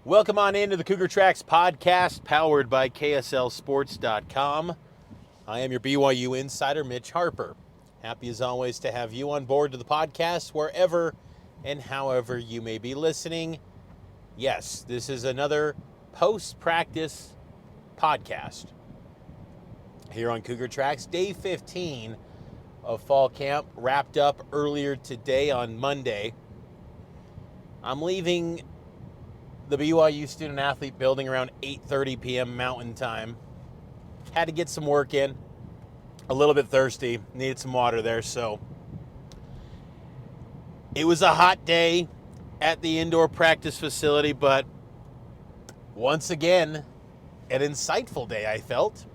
Welcome on into the Cougar Tracks podcast, powered by KSLSports.com. I am your BYU insider, Mitch Harper. Happy as always to have you on board to the podcast, wherever and however you may be listening. Yes, this is another post-practice podcast here on Cougar Tracks. Day 15 of fall camp wrapped up earlier today on Monday. I'm leaving the BYU student-athlete building around 8:30 p.m. Mountain Time. Had to get some work in. A little bit thirsty. Needed some water there, so. It was a hot day at the indoor practice facility, but once again, an insightful day, I felt.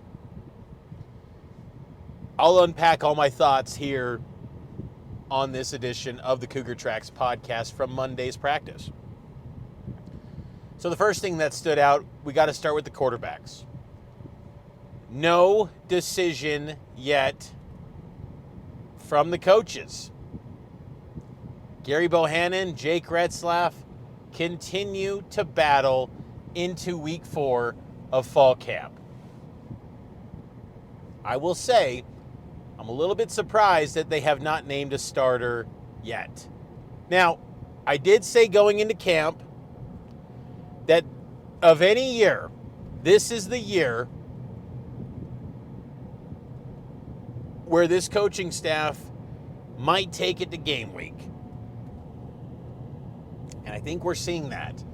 I'll unpack all my thoughts here on this edition of the Cougar Tracks podcast from Monday's practice. So the first thing that stood out, we got to start with the quarterbacks. No decision yet from the coaches. Gary Bohannon, Jake Retzlaff continue to battle into week 4 of fall camp. I will say, I'm a little bit surprised that they have not named a starter yet. Now, I did say going into camp that of any year, this is the year where this coaching staff might take it to game week. And I think we're seeing that.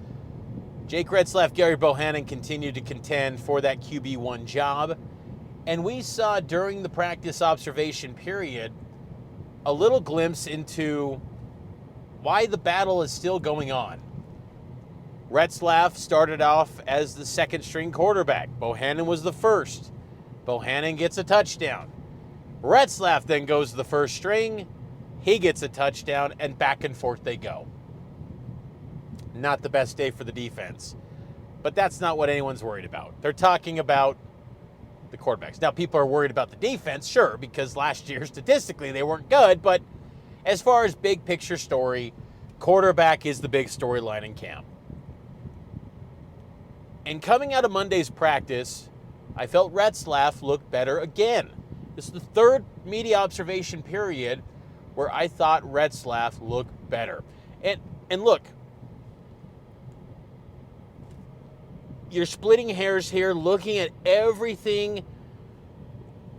Jake Retzlaff, Gary Bohannon continue to contend for that QB1 job. And we saw during the practice observation period a little glimpse into why the battle is still going on. Retzlaff started off as the second string quarterback. Bohannon was the first. Bohannon gets a touchdown. Retzlaff then goes to the first string. He gets a touchdown, and back and forth they go. Not the best day for the defense. But that's not what anyone's worried about. They're talking about the quarterbacks. Now, people are worried about the defense, sure, because last year, statistically, they weren't good. But as far as big picture story, quarterback is the big storyline in camp. And coming out of Monday's practice, I felt Retzlaff looked better again. This is the third media observation period where I thought Retzlaff looked better. And look, you're splitting hairs here, looking at everything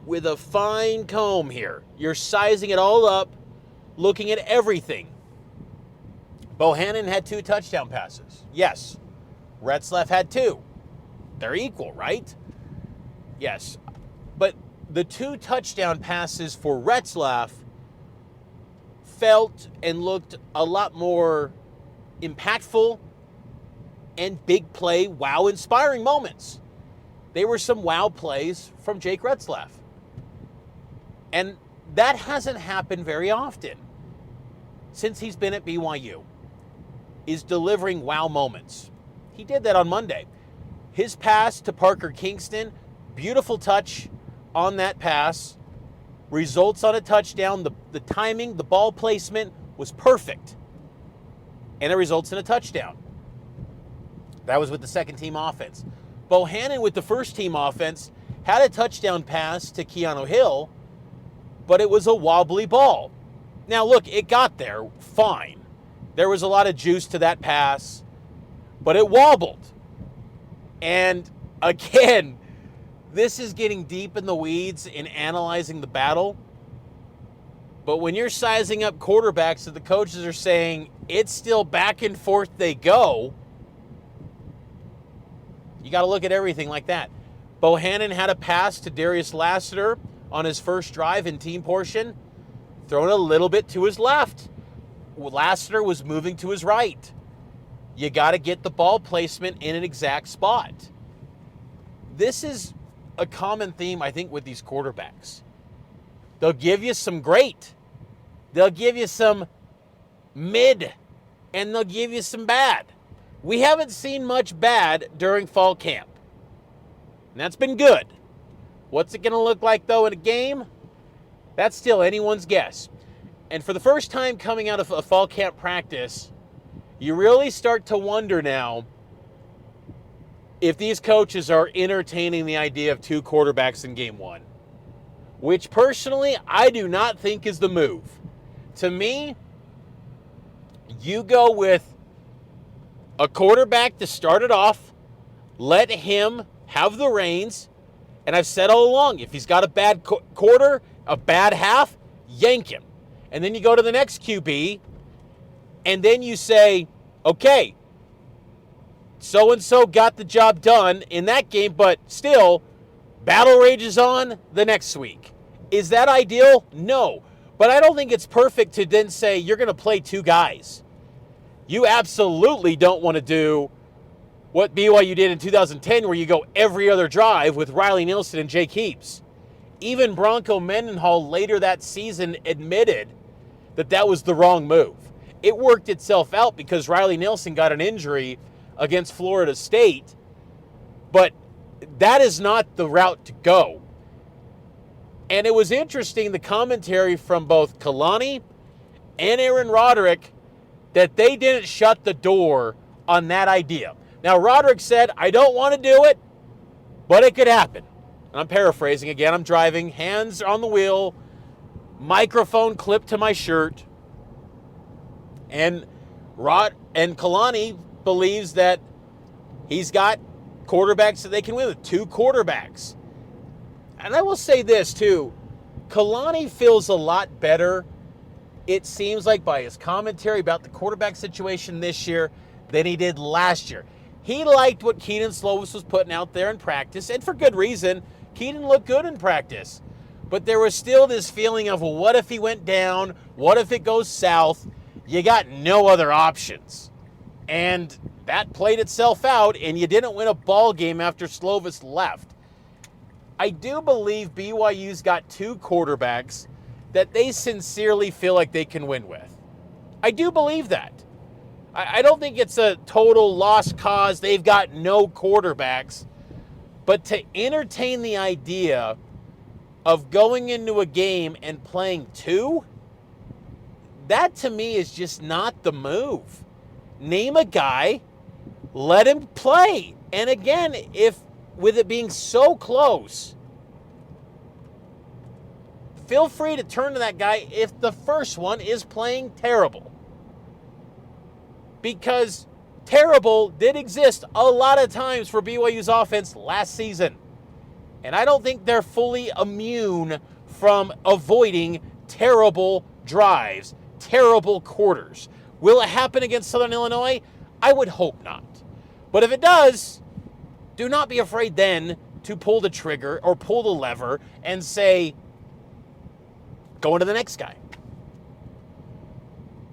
with a fine comb here. You're sizing it all up, looking at everything. Bohannon had 2 touchdown passes. Yes. Retzlaff had 2. They're equal, right? Yes. But the 2 touchdown passes for Retzlaff felt and looked a lot more impactful and big play, wow-inspiring moments. They were some wow plays from Jake Retzlaff. And that hasn't happened very often since he's been at BYU, is delivering wow moments. He did that on Monday. His pass to Parker Kingston, beautiful touch on that pass, results on a touchdown. The timing, the ball placement was perfect. And it results in a touchdown. That was with the second team offense. Bohannon with the first team offense had a touchdown pass to Keanu Hill, but it was a wobbly ball. Now look, it got there fine. There was a lot of juice to that pass, but it wobbled. And again, this is getting deep in the weeds in analyzing the battle. But when you're sizing up quarterbacks that the coaches are saying it's still back and forth they go, you got to look at everything like that. Bohannon had a pass to Darius Lassiter on his first drive in team portion, thrown a little bit to his left. Lassiter was moving to his right. You got to get the ball placement in an exact spot. This is a common theme, I think, with these quarterbacks. They'll give you some great. They'll give you some mid. And they'll give you some bad. We haven't seen much bad during fall camp. And that's been good. What's it going to look like, though, in a game? That's still anyone's guess. And for the first time coming out of a fall camp practice, you really start to wonder now, if these coaches are entertaining the idea of 2 quarterbacks in game 1, which personally I do not think is the move. To me, you go with a quarterback to start it off, let him have the reins, and I've said all along, if he's got a bad quarter, a bad half, yank him. And then you go to the next QB, and then you say, okay, so-and-so got the job done in that game, but still, battle rages on the next week. Is that ideal? No. But I don't think it's perfect to then say you're going to play 2 guys. You absolutely don't want to do what BYU did in 2010, where you go every other drive with Riley Nielsen and Jake Heaps. Even Bronco Mendenhall later that season admitted that that was the wrong move. It worked itself out because Riley Nielsen got an injury against Florida State, but that is not the route to go. And it was interesting, the commentary from both Kalani and Aaron Roderick, that they didn't shut the door on that idea. Now, Roderick said, I don't want to do it, but it could happen. And I'm paraphrasing again. I'm driving, hands on the wheel, microphone clipped to my shirt. And Kalani believes that he's got quarterbacks that they can win with, 2 quarterbacks. And I will say this, too. Kalani feels a lot better, it seems like, by his commentary about the quarterback situation this year than he did last year. He liked what Keenan Slovis was putting out there in practice, and for good reason. Keenan looked good in practice. But there was still this feeling of, well, what if he went down? What if it goes south? You got no other options. And that played itself out, and you didn't win a ball game after Slovis left. I do believe BYU's got 2 quarterbacks that they sincerely feel like they can win with. I do believe that. I don't think it's a total lost cause. They've got no quarterbacks. But to entertain the idea of going into a game and playing 2, that to me is just not the move. Name a guy, let him play. And again, if with it being so close, feel free to turn to that guy if the first one is playing terrible. Because terrible did exist a lot of times for BYU's offense last season. And I don't think they're fully immune from avoiding terrible drives, terrible quarters. Will it happen against Southern Illinois? I would hope not. But if it does, do not be afraid then to pull the trigger or pull the lever and say, go into the next guy.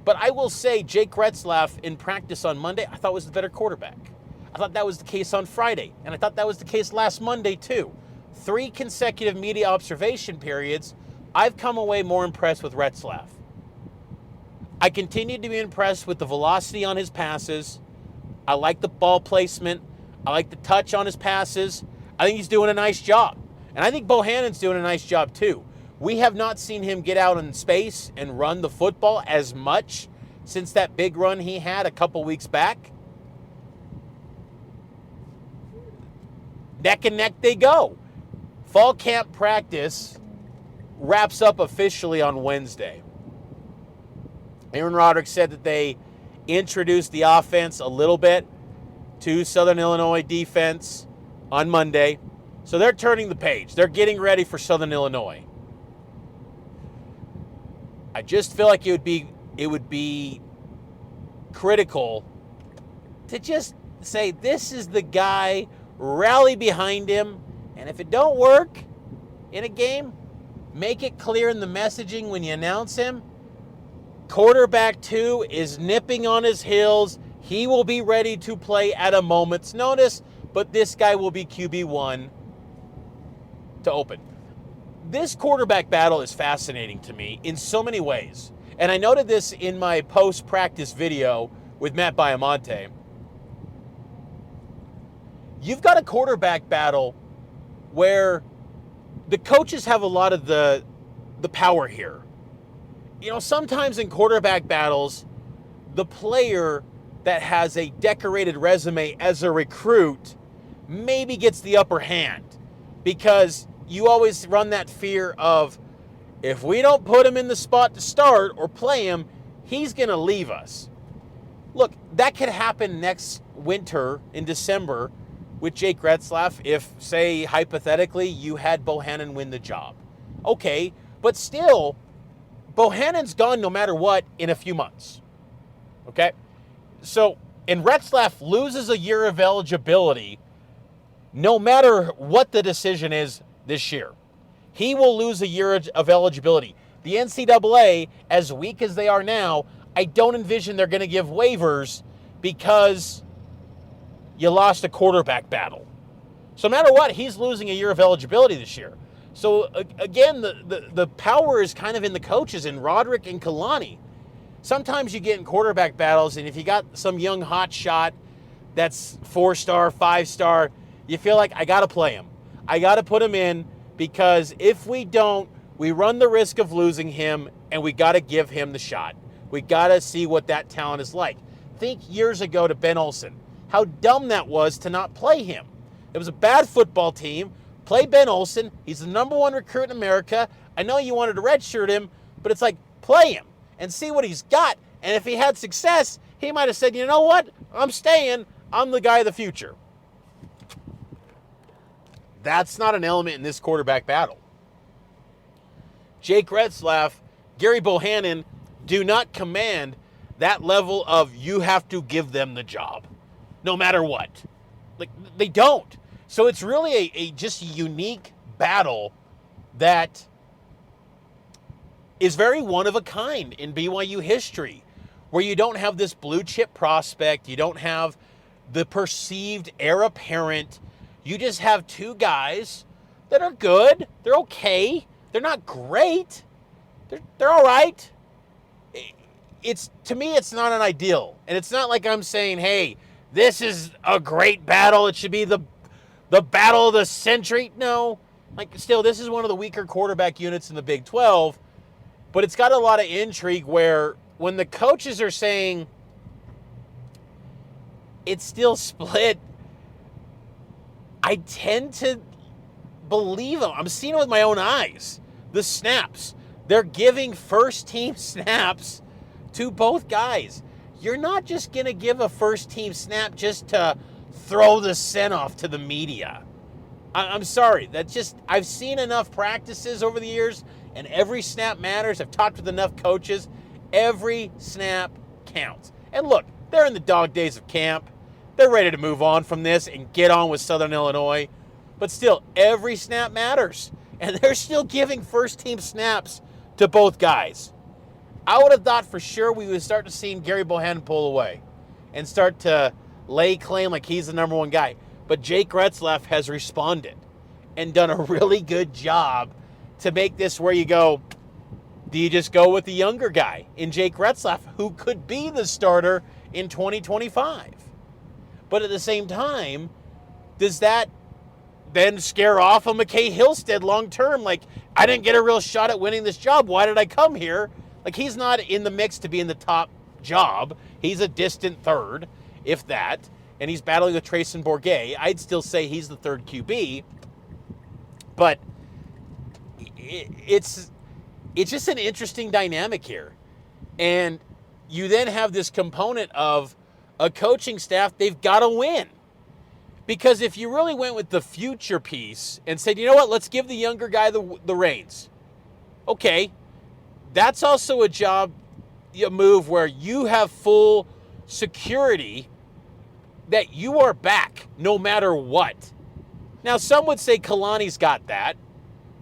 But I will say Jake Retzlaff in practice on Monday, I thought was the better quarterback. I thought that was the case on Friday, and I thought that was the case last Monday too. 3 consecutive media observation periods, I've come away more impressed with Retzlaff. I continue to be impressed with the velocity on his passes. I like the ball placement. I like the touch on his passes. I think he's doing a nice job. And I think Bohannon's doing a nice job too. We have not seen him get out in space and run the football as much since that big run he had a couple weeks back. Neck and neck they go. Fall camp practice wraps up officially on Wednesday. Aaron Roderick said that they introduced the offense a little bit to Southern Illinois defense on Monday. So they're turning the page. They're getting ready for Southern Illinois. I just feel like it would be critical to just say, this is the guy, rally behind him, and if it don't work in a game, make it clear in the messaging when you announce him. Quarterback 2 is nipping on his heels. He will be ready to play at a moment's notice, but this guy will be QB1 to open. This quarterback battle is fascinating to me in so many ways. And I noted this in my post-practice video with Matt Biamonte. You've got a quarterback battle where the coaches have a lot of the power here. You know, sometimes in quarterback battles, the player that has a decorated resume as a recruit maybe gets the upper hand, because you always run that fear of, if we don't put him in the spot to start or play him, he's going to leave us. Look, that could happen next winter in December with Jake Retzlaff if, say, hypothetically, you had Bohannon win the job. Okay, but still, Bohannon's gone no matter what in a few months. Okay? So, and Retzlaff loses a year of eligibility no matter what the decision is this year. He will lose a year of eligibility. The NCAA, as weak as they are now, I don't envision they're going to give waivers because you lost a quarterback battle. So no matter what, he's losing a year of eligibility this year. So again, the power is kind of in the coaches, in Roderick and Kalani. Sometimes you get in quarterback battles, and if you got some young hot shot that's 4-star, 5-star, you feel like, I got to play him. I got to put him in, because if we don't, we run the risk of losing him, and we got to give him the shot. We got to see what that talent is like. Think years ago to Ben Olsen, how dumb that was to not play him. It was a bad football team. Play Ben Olsen. He's the number 1 recruit in America. I know you wanted to redshirt him, but it's like, play him and see what he's got. And if he had success, he might have said, you know what? I'm staying. I'm the guy of the future. That's not an element in this quarterback battle. Jake Retzlaff, Gary Bohannon do not command that level of, you have to give them the job, no matter what. Like, they don't. So it's really a just unique battle that is very one of a kind in BYU history, where you don't have this blue chip prospect, you don't have the perceived heir apparent. You just have two guys that are good. They're okay. They're not great. They're all right. To me, it's not an ideal. And it's not like I'm saying, hey, this is a great battle. It should be the battle of the century. No. Like, still, this is one of the weaker quarterback units in the Big 12. But it's got a lot of intrigue where when the coaches are saying it's still split, I tend to believe them. I'm seeing it with my own eyes. The snaps. They're giving first-team snaps to both guys. You're not just going to give a first-team snap just to throw the scent off to the media. I'm sorry. I've seen enough practices over the years, and every snap matters. I've talked with enough coaches. Every snap counts. And look, they're in the dog days of camp. They're ready to move on from this and get on with Southern Illinois. But still, every snap matters. And they're still giving first-team snaps to both guys. I would have thought for sure we would start to see Gary Bohannon pull away and start to lay claim like he's the number one guy. But Jake Retzlaff has responded and done a really good job to make this where you go, do you just go with the younger guy in Jake Retzlaff, who could be the starter in 2025? But at the same time, does that then scare off a McKay Hillstead long term? Like, I didn't get a real shot at winning this job. Why did I come here? Like, he's not in the mix to be in the top job. He's a distant third, if that. And he's battling with Trayson Bourget. I'd still say he's the third QB. But it's just an interesting dynamic here. And you then have this component of a coaching staff, they've got to win. Because if you really went with the future piece and said, you know what, let's give the younger guy the reins. Okay, that's also a move where you have full security that you are back no matter what. Now, some would say Kalani's got that.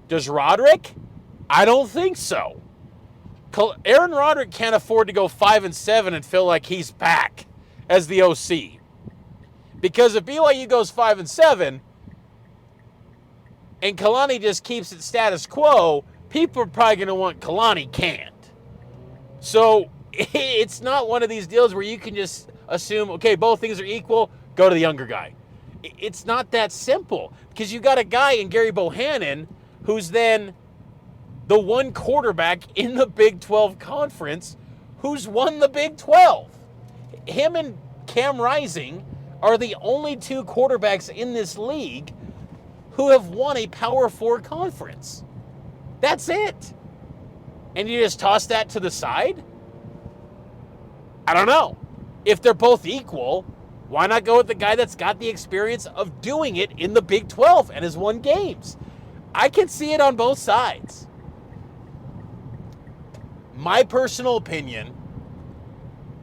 Does Roderick? I don't think so. Aaron Roderick can't afford to go 5-7 and feel like he's back as the OC. Because if BYU goes 5-7 and Kalani just keeps it status quo, people are probably going to want Kalani canned. So it's not one of these deals where you can just assume, okay, both things are equal, go to the younger guy. It's not that simple, because you got a guy in Gary Bohannon who's then the one quarterback in the Big 12 conference who's won the Big 12. Him and Cam Rising are the only two quarterbacks in this league who have won a Power 4 conference. That's it. And you just toss that to the side? I don't know. If they're both equal, why not go with the guy that's got the experience of doing it in the Big 12 and has won games? I can see it on both sides. My personal opinion,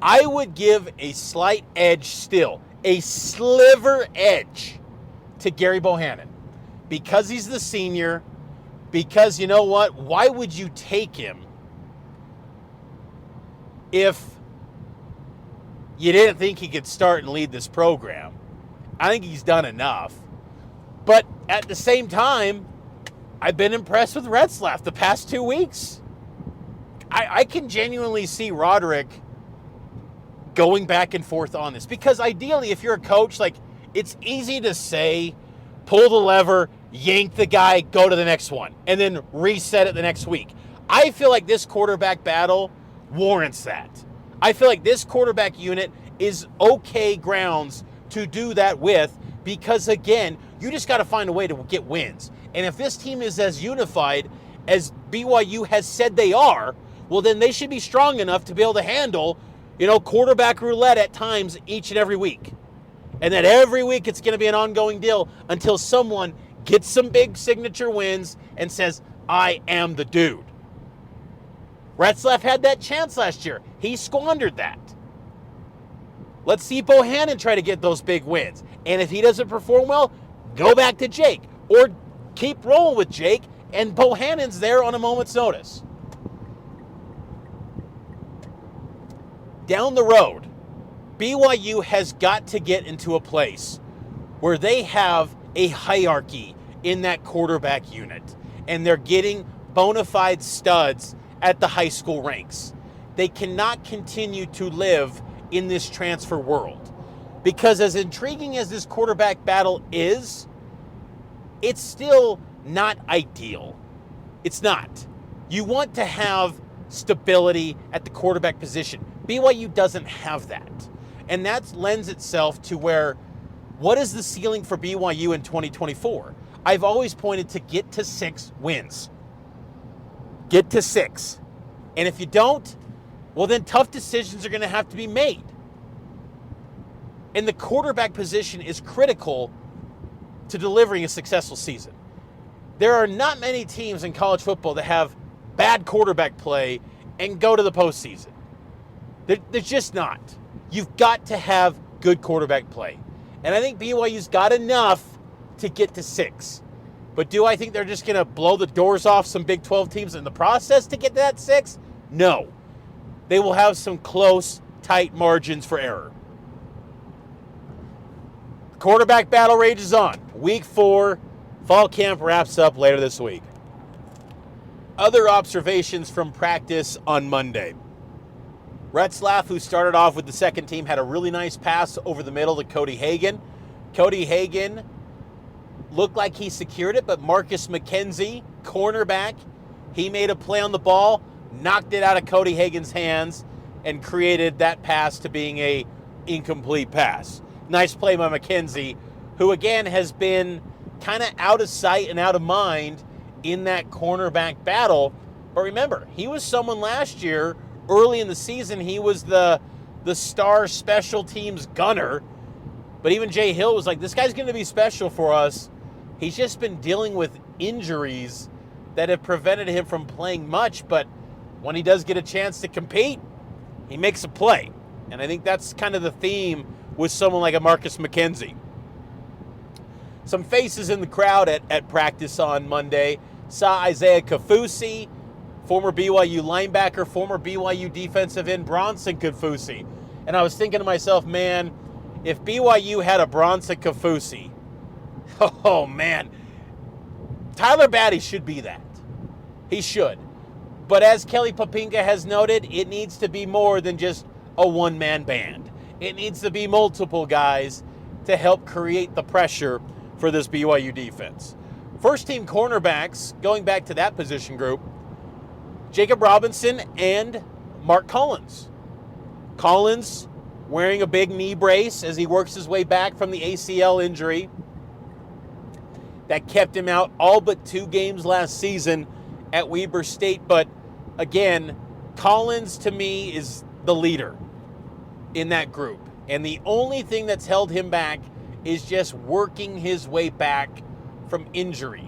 I would give a slight edge still, a sliver edge to Gary Bohannon. Because he's the senior, because you know what? Why would you take him if you didn't think he could start and lead this program? I think he's done enough. But at the same time, I've been impressed with Retzlaff the past 2 weeks. I can genuinely see Roderick going back and forth on this. Because ideally, if you're a coach, like, it's easy to say, pull the lever, yank the guy, go to the next one, and then reset it the next week. I feel like this quarterback battle warrants that. I feel like this quarterback unit is okay grounds to do that with because, again, you just got to find a way to get wins. And if this team is as unified as BYU has said they are, well, then they should be strong enough to be able to handle, quarterback roulette at times each and every week. And that every week it's going to be an ongoing deal until someone gets some big signature wins and says, I am the dude. Retzlaff had that chance last year. He squandered that. Let's see Bohannon try to get those big wins. And if he doesn't perform well, go back to Jake. Or keep rolling with Jake, and Bohannon's there on a moment's notice. Down the road, BYU has got to get into a place where they have a hierarchy in that quarterback unit, and they're getting bona fide studs at the high school ranks. They cannot continue to live in this transfer world, because as intriguing as this quarterback battle is, it's still not ideal. It's not. You want to have stability at the quarterback position. BYU doesn't have that. And that lends itself to where, what is the ceiling for BYU in 2024? I've always pointed to get to 6 wins. Get to 6. And if you don't, well, then tough decisions are going to have to be made. And the quarterback position is critical to delivering a successful season. There are not many teams in college football that have bad quarterback play and go to the postseason. There's just not. You've got to have good quarterback play. And I think BYU's got enough to get to 6. But do I think they're just going to blow the doors off some Big 12 teams in the process to get to that 6? No. They will have some close, tight margins for error. Quarterback battle rages on. Week 4, fall camp wraps up later this week. Other observations from practice on Monday. Retzlaff, who started off with the second team, had a really nice pass over the middle to Cody Hagan. Cody Hagan looked like he secured it, but Marcus McKenzie, cornerback, he made a play on the ball, knocked it out of Cody Hagan's hands, and created that pass to being a incomplete pass. Nice play by McKenzie, who again has been kind of out of sight and out of mind in that cornerback battle. But remember, he was someone last year, early in the season, he was the star special teams gunner. But even Jay Hill was like, this guy's going to be special for us. He's just been dealing with injuries that have prevented him from playing much. But when he does get a chance to compete, he makes a play. And I think that's kind of the theme with someone like a Marcus McKenzie. Some faces in the crowd at practice on Monday. Saw Isaiah Kafusi, former BYU linebacker, former BYU defensive end Bronson Kafusi. And I was thinking to myself, man, if BYU had a Bronson Kafusi, oh man, Tyler Batty should be that. He should. But as Kelly Papinga has noted, it needs to be more than just a one-man band. It needs to be multiple guys to help create the pressure for this BYU defense. First-team cornerbacks, going back to that position group, Jacob Robinson and Mark Collins. Collins wearing a big knee brace as he works his way back from the ACL injury that kept him out all but 2 games last season at Weber State. But again, Collins to me is the leader in that group. And the only thing that's held him back is just working his way back from injury.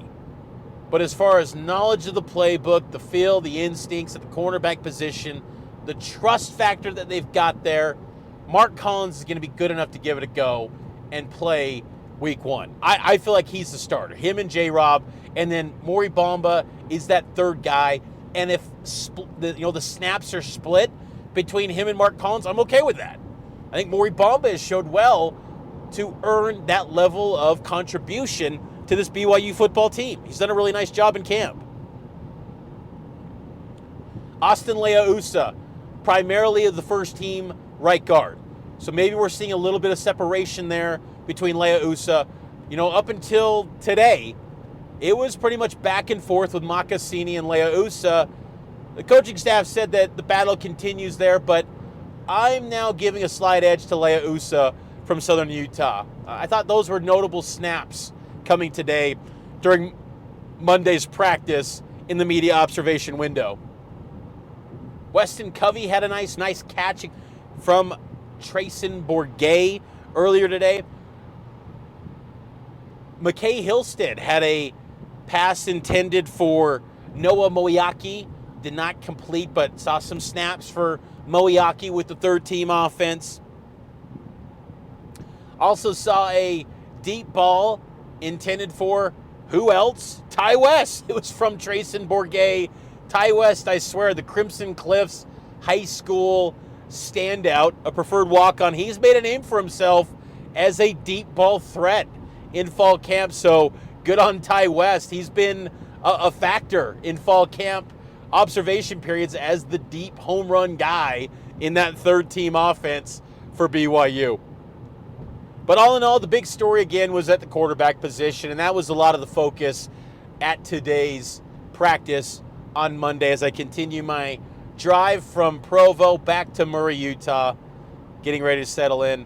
But as far as knowledge of the playbook, the feel, the instincts at the cornerback position, the trust factor that they've got there, Mark Collins is going to be good enough to give it a go and play week 1. I feel like he's the starter. Him and J-Rob, and then Maury Bamba is that third guy. And if the snaps are split between him and Mark Collins, I'm okay with that. I think Maury Bamba has showed well to earn that level of contribution to this BYU football team. He's done a really nice job in camp. Austin Leausa, primarily of the first team right guard. So maybe we're seeing a little bit of separation there between Leausa. Up until today, it was pretty much back and forth with Makasini and Leausa. The coaching staff said that the battle continues there, but I'm now giving a slight edge to Leausa from Southern Utah. I thought those were notable snaps coming today during Monday's practice in the media observation window. Weston Covey had a nice catch from Trayson Bourget earlier today. McKay Hillstead had a pass intended for Noah Moiaki. Did not complete, but saw some snaps for Moiaki with the third team offense. Also saw a deep ball intended for who else? Ty West. It was from Trayson Bourget. Ty West, I swear, the Crimson Cliffs high school standout, a preferred walk-on. He's made a name for himself as a deep ball threat in fall camp, so good on Ty West. He's been a factor in fall camp observation periods as the deep home run guy in that third team offense for BYU. But all in all, the big story again was at the quarterback position, and that was a lot of the focus at today's practice on Monday as I continue my drive from Provo back to Murray, Utah, getting ready to settle in.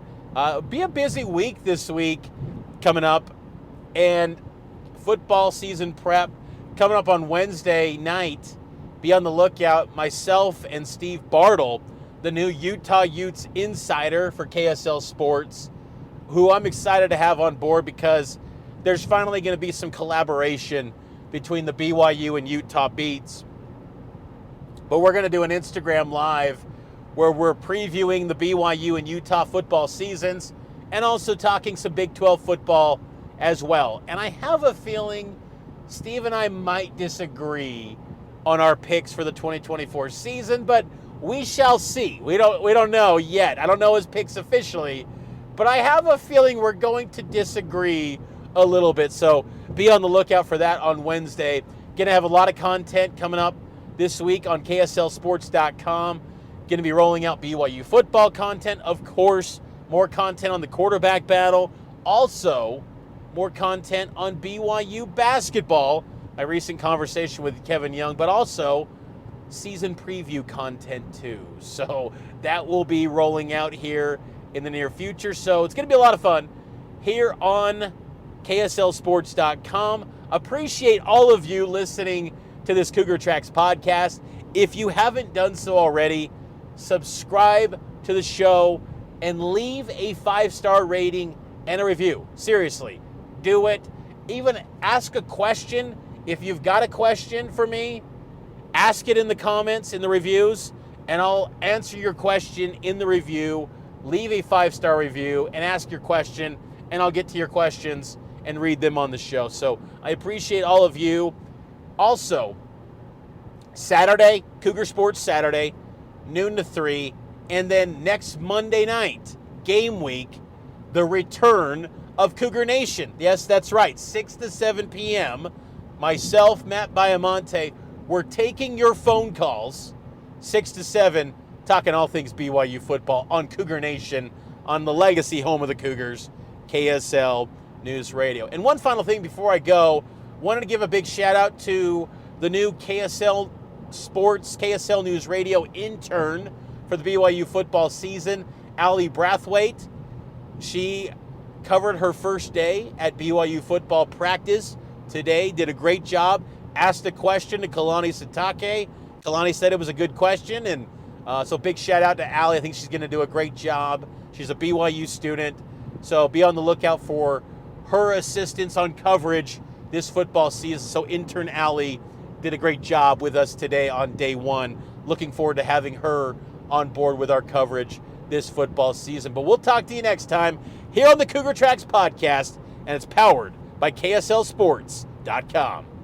Be a busy week this week coming up, and football season prep coming up on Wednesday night. Be on the lookout. Myself and Steve Bartle, the new Utah Utes insider for KSL Sports, who I'm excited to have on board because there's finally going to be some collaboration between the BYU and Utah beats. But we're going to do an Instagram Live where we're previewing the BYU and Utah football seasons and also talking some Big 12 football as well. And I have a feeling Steve and I might disagree on our picks for the 2024 season, but we shall see. We don't know yet. I don't know his picks officially, but I have a feeling we're going to disagree a little bit. So be on the lookout for that on Wednesday. Going to have a lot of content coming up this week on KSLSports.com. Going to be rolling out BYU football content. Of course, more content on the quarterback battle. Also, more content on BYU basketball. My recent conversation with Kevin Young, but also season preview content too. So that will be rolling out here in the near future. So it's going to be a lot of fun here on KSLSports.com. Appreciate all of you listening to this Cougar Tracks podcast. If you haven't done so already, subscribe to the show and leave a 5-star rating and a review. Seriously, do it. Even ask a question. If you've got a question for me, ask it in the comments, in the reviews, and I'll answer your question in the review. Leave a 5-star review and ask your question, and I'll get to your questions and read them on the show. So I appreciate all of you. Also, Saturday, Cougar Sports Saturday, noon to 3, and then next Monday night, game week, the return of Cougar Nation. Yes, that's right, 6 to 7 p.m., myself, Matt Biamonte, we're taking your phone calls, 6 to 7, talking all things BYU football on Cougar Nation, on the legacy home of the Cougars, KSL News Radio. And one final thing before I go, wanted to give a big shout out to the new KSL Sports, KSL News Radio intern for the BYU football season, Allie Brathwaite. She covered her first day at BYU football practice today, did a great job, asked a question to Kalani Sitake. Kalani said it was a good question, and so big shout out to Allie. I think she's going to do a great job. She's a BYU student, so be on the lookout for her assistance on coverage this football season. So intern Allie did a great job with us today on day one. Looking forward to having her on board with our coverage this football season. But we'll talk to you next time here on the Cougar Tracks podcast, and it's powered by KSLSports.com.